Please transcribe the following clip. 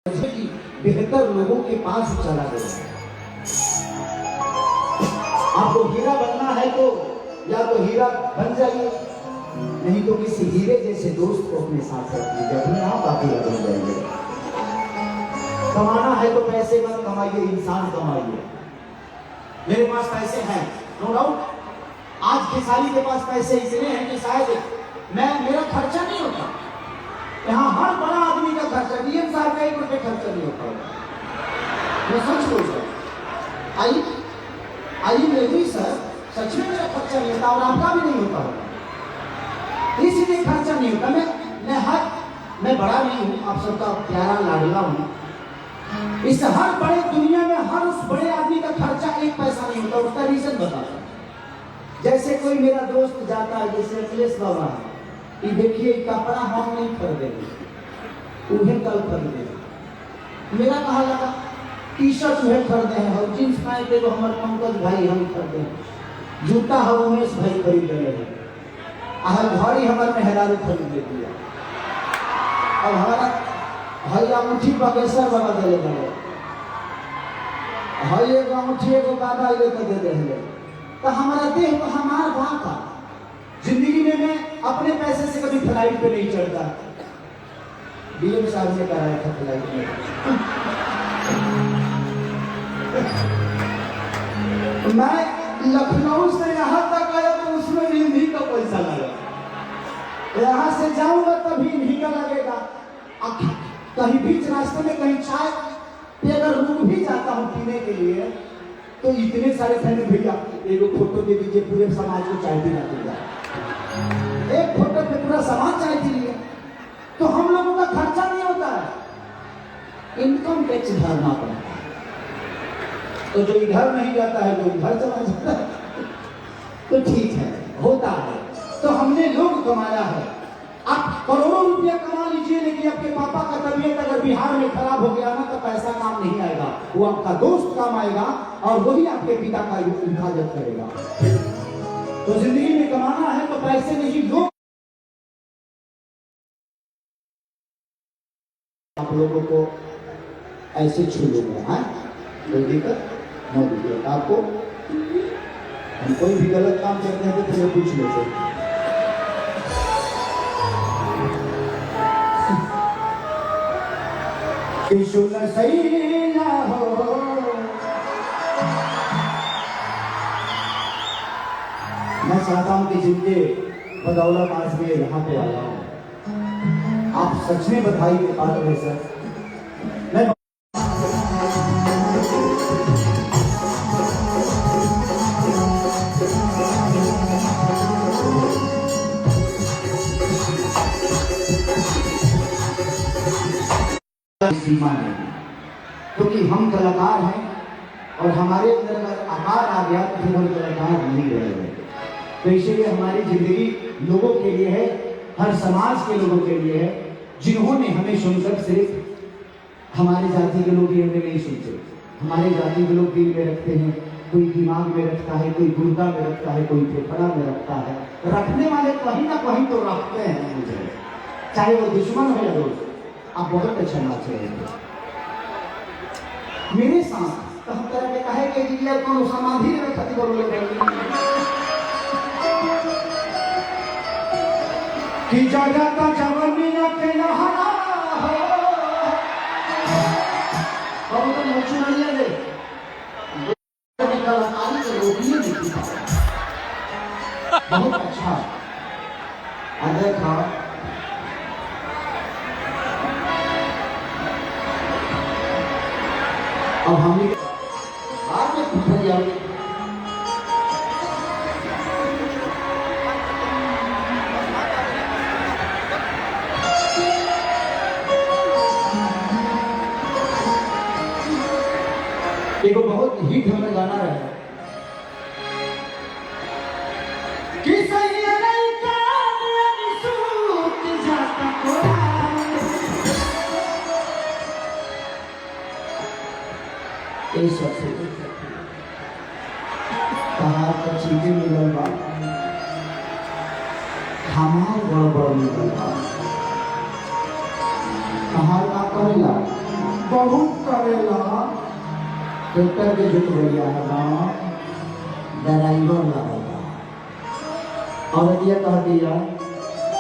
कि बेहतर लोगों के पास चला गया। आपको हीरा बनना है तो या तो हीरा बन जाइए, नहीं तो किसी हीरे जैसे दोस्त को अपने साथ रखिए, अपने आप हीरा बन जाइए। कमाना है तो पैसे मत कमाइए, इंसान कमाइए। मेरे पास पैसे हैं, नो डाउट। आज खेसारी के पास पैसे इतने हैं कि शायद मेरा खर्चा नहीं होता। यहाँ हर बड़ा आदमी का खर्चा, डीएम साहब का 1 रुपये खर्चा नहीं होता। मैं सच बोल रहा हूँ, आई मेरी सर, सच में मेरा खर्चा नहीं होता और आपका भी नहीं होता होगा, इसलिए खर्चा नहीं होता। मैं बड़ा नहीं हूँ, आप सबका प्यारा लाडला हूँ। इस हर बड़े दुनिया में हर उस बड़े आदमी का खर्चा 1 पैसा नहीं होता। उसका रीजन बताता हूँ। जैसे कोई मेरा दोस्त जाता है, जैसे अखिलेश बाबा है, कि देखिए कपड़ा हम नहीं खरीदेंगे, उन्हें कल खरीदेंगे। मेरा कहा लगा टी शर्ट उन्हें खरीदे हैं और जींस पैंट देखो हमारे पंकज भाई हम खरीदे हैं, जूता हम उमेश भाई खरीद रहे हैं, घड़ी हमारे मेहरारू खरीद लेती है, और हमारा हई अंगूठी बागेश्वर बाबा दे गए, हई एगो अंगूठी एगो बाबा लेकर दे रहे। तो हमारा देह को हमारा वहां का जिंदगी में मैं अपने पैसे से कभी फ्लाइट पे नहीं चढ़ता। डीएम साहब ने कराया था फ्लाइट में। मैं लखनऊ से यहाँ तक आया तो उसमें इन्हीं का पैसा लगा। यहाँ से जाऊंगा तभी इन्हीं का लगेगा। कहीं बीच रास्ते में कहीं चाय पे अगर रुक भी जाता हूँ पीने के लिए, तो इतने सारे फैन, भैया एगो फोटो दे दीजिए, पूरे समाज को चाय पीना पड़ेगा। एक फोटो पे पूरा सामान चाय पी लिया। तो हम लोगों का खर्चा नहीं होता है, इनकम टैक्स भरना पड़ता है। तो जो इधर नहीं जाता है तो इधर चला जाता है, तो ठीक है, होता है। तो हमने लोग कमाया है। आप करोड़ों रुपया कमा लीजिए, लेकिन आपके पापा का तबीयत अगर बिहार में खराब हो गया ना, तो पैसा काम नहीं आएगा, वो आपका दोस्त काम आएगा और वही आपके पिता का हिफाजत करेगा। तो जिंदगी में कमाना है तो पैसे नहीं, लोग आप लोगों को ऐसे छू लूंगा, हाँ कोई दिक्कत न दिक्कत आपको। हम कोई भी गलत काम करते हैं तो फिर पूछ लेते। सही ना हो, मैं चाहता हूं कि जिनके बदौलत आज मैं यहाँ पे आया हूं, आप सच में बधाई के पात्र हैं सर। मैं सीमा नहीं, क्योंकि हम कलाकार हैं और हमारे अंदर अगर आकार आ गया तो फिर हम कलाकार नहीं रहेंगे। तो इसलिए हमारी जिंदगी लोगों के लिए है, हर समाज के लोगों के लिए है, जिन्होंने हमें सुनकर सिर्फ हमारी जाति के लोग ही हमें नहीं सुनते। हमारे जाति के लोग दिल में रखते हैं, कोई दिमाग में रखता है, कोई गुर्दा में रखता है, कोई फेफड़ा में रखता है। रखने वाले कहीं ना कहीं तो रखते हैं मुझे, चाहे वो दुश्मन हो या दोस्त। आप बहुत अच्छा नाच रहे हैं मेरे साथ। तो हम तरह के कहे कि ये तो समाधि में खती बोलो कि जागा का जवानी ना के ना हरा हो, बाबू तो मोचू नहीं है, कलाकारी को रोकने नहीं था। बहुत अच्छा अदर था। अब हमने आज में पूछा जाए एक बहुत हिट हमें गाना है कि सही नहीं कहा तो चीजें मिलल बा, हमार गड़बड़ मिलल बा। कहा का करेला बहुत करेला ट्रैक्टर के जुट भैया ड्राइवर लगा और दिया कह दिया